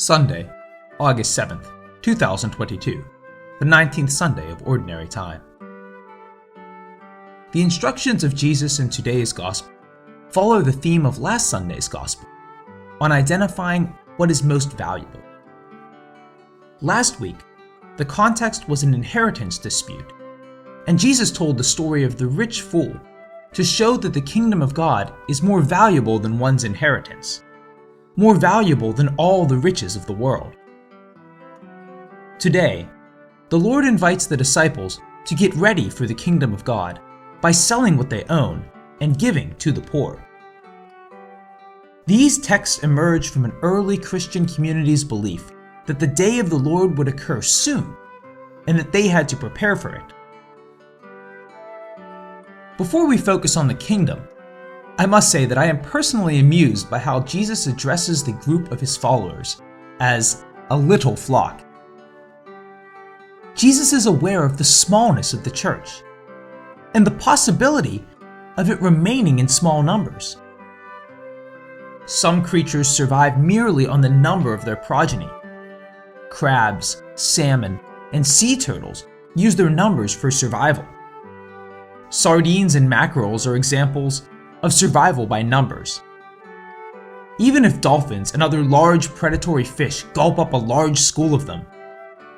Sunday, August 7th, 2022, the 19th Sunday of Ordinary Time. The instructions of Jesus in today's Gospel follow the theme of last Sunday's Gospel on identifying what is most valuable. Last week, the context was an inheritance dispute, and Jesus told the story of the rich fool to show that the kingdom of God is more valuable than one's inheritance, more valuable than all the riches of the world. Today, the Lord invites the disciples to get ready for the kingdom of God by selling what they own and giving to the poor. These texts emerge from an early Christian community's belief that the day of the Lord would occur soon and that they had to prepare for it. Before we focus on the kingdom, I must say that I am personally amused by how Jesus addresses the group of his followers as a little flock. Jesus is aware of the smallness of the church and the possibility of it remaining in small numbers. Some creatures survive merely on the number of their progeny. Crabs, salmon, and sea turtles use their numbers for survival. Sardines and mackerels are examples of survival by numbers. Even if dolphins and other large predatory fish gulp up a large school of them,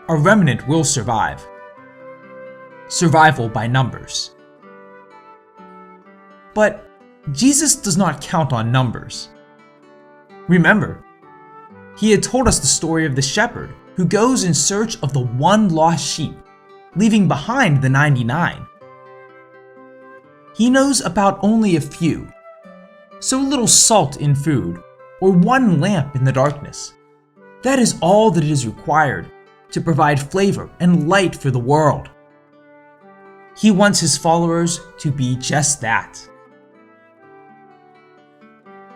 a remnant will survive. Survival by numbers. But Jesus does not count on numbers. Remember, he had told us the story of the shepherd who goes in search of the one lost sheep, leaving behind the 99. He knows about only a few, so a little salt in food or one lamp in the darkness. That is all that is required to provide flavor and light for the world. He wants his followers to be just that.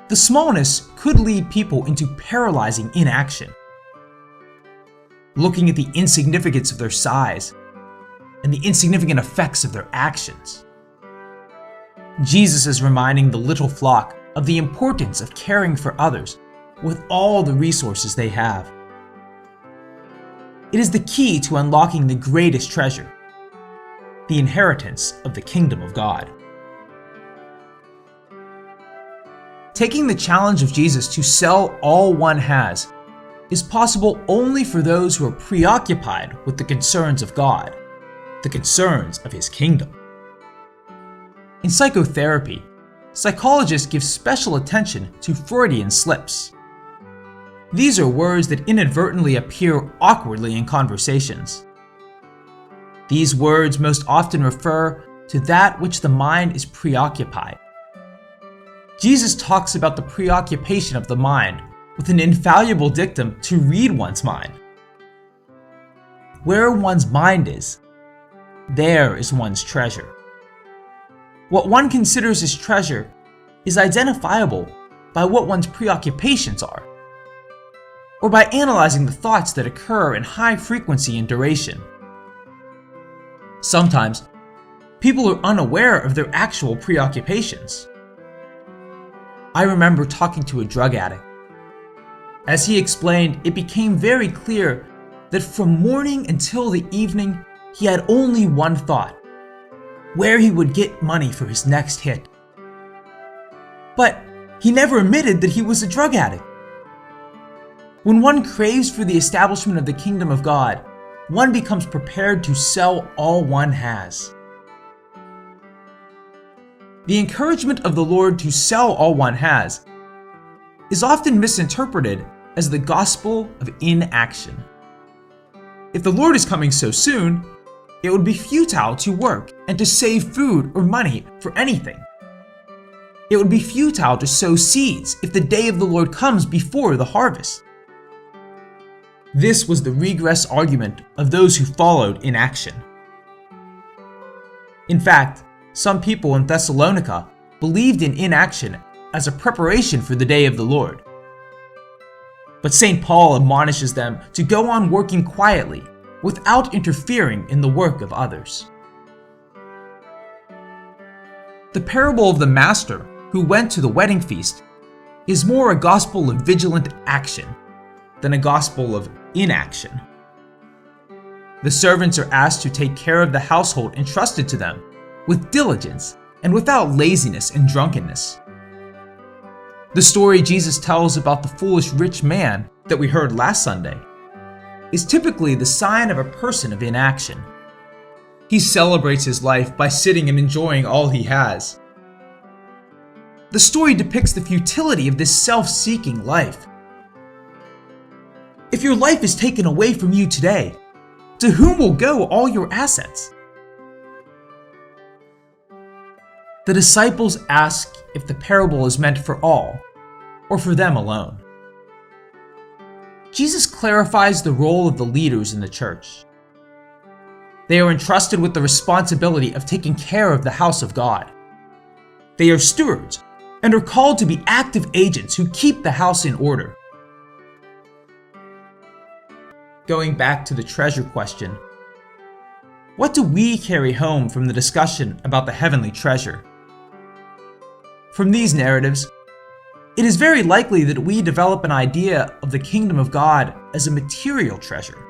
The smallness could lead people into paralyzing inaction, looking at the insignificance of their size and the insignificant effects of their actions. Jesus is reminding the little flock of the importance of caring for others with all the resources they have. It is the key to unlocking the greatest treasure, the inheritance of the kingdom of God. Taking the challenge of Jesus to sell all one has is possible only for those who are preoccupied with the concerns of God, the concerns of his kingdom. In psychotherapy, psychologists give special attention to Freudian slips. These are words that inadvertently appear awkwardly in conversations. These words most often refer to that which the mind is preoccupied. Jesus talks about the preoccupation of the mind with an infallible dictum to read one's mind. Where one's mind is, there is one's treasure. What one considers as treasure is identifiable by what one's preoccupations are, or by analyzing the thoughts that occur in high frequency and duration. Sometimes, people are unaware of their actual preoccupations. I remember talking to a drug addict. As he explained, it became very clear that from morning until the evening, he had only one thought: where he would get money for his next hit. But he never admitted that he was a drug addict. When one craves for the establishment of the kingdom of God, one becomes prepared to sell all one has. The encouragement of the Lord to sell all one has is often misinterpreted as the gospel of inaction. If the Lord is coming so soon, it would be futile to work and to save food or money for anything. It would be futile to sow seeds if the day of the Lord comes before the harvest. This was the regress argument of those who followed inaction. In fact, some people in Thessalonica believed in inaction as a preparation for the day of the Lord. But St. Paul admonishes them to go on working quietly without interfering in the work of others. The parable of the master who went to the wedding feast is more a gospel of vigilant action than a gospel of inaction. The servants are asked to take care of the household entrusted to them with diligence and without laziness and drunkenness. The story Jesus tells about the foolish rich man that we heard last Sunday is typically the sign of a person of inaction. He celebrates his life by sitting and enjoying all he has. The story depicts the futility of this self-seeking life. If your life is taken away from you today, to whom will go all your assets? The disciples ask if the parable is meant for all, or for them alone. Jesus clarifies the role of the leaders in the church. They are entrusted with the responsibility of taking care of the house of God. They are stewards and are called to be active agents who keep the house in order. Going back to the treasure question, what do we carry home from the discussion about the heavenly treasure? From these narratives, it is very likely that we develop an idea of the kingdom of God as a material treasure.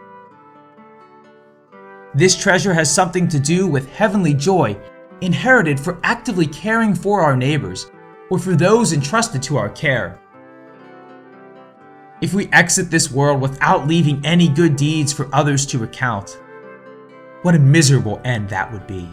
This treasure has something to do with heavenly joy inherited for actively caring for our neighbors or for those entrusted to our care. If we exit this world without leaving any good deeds for others to recount, what a miserable end that would be.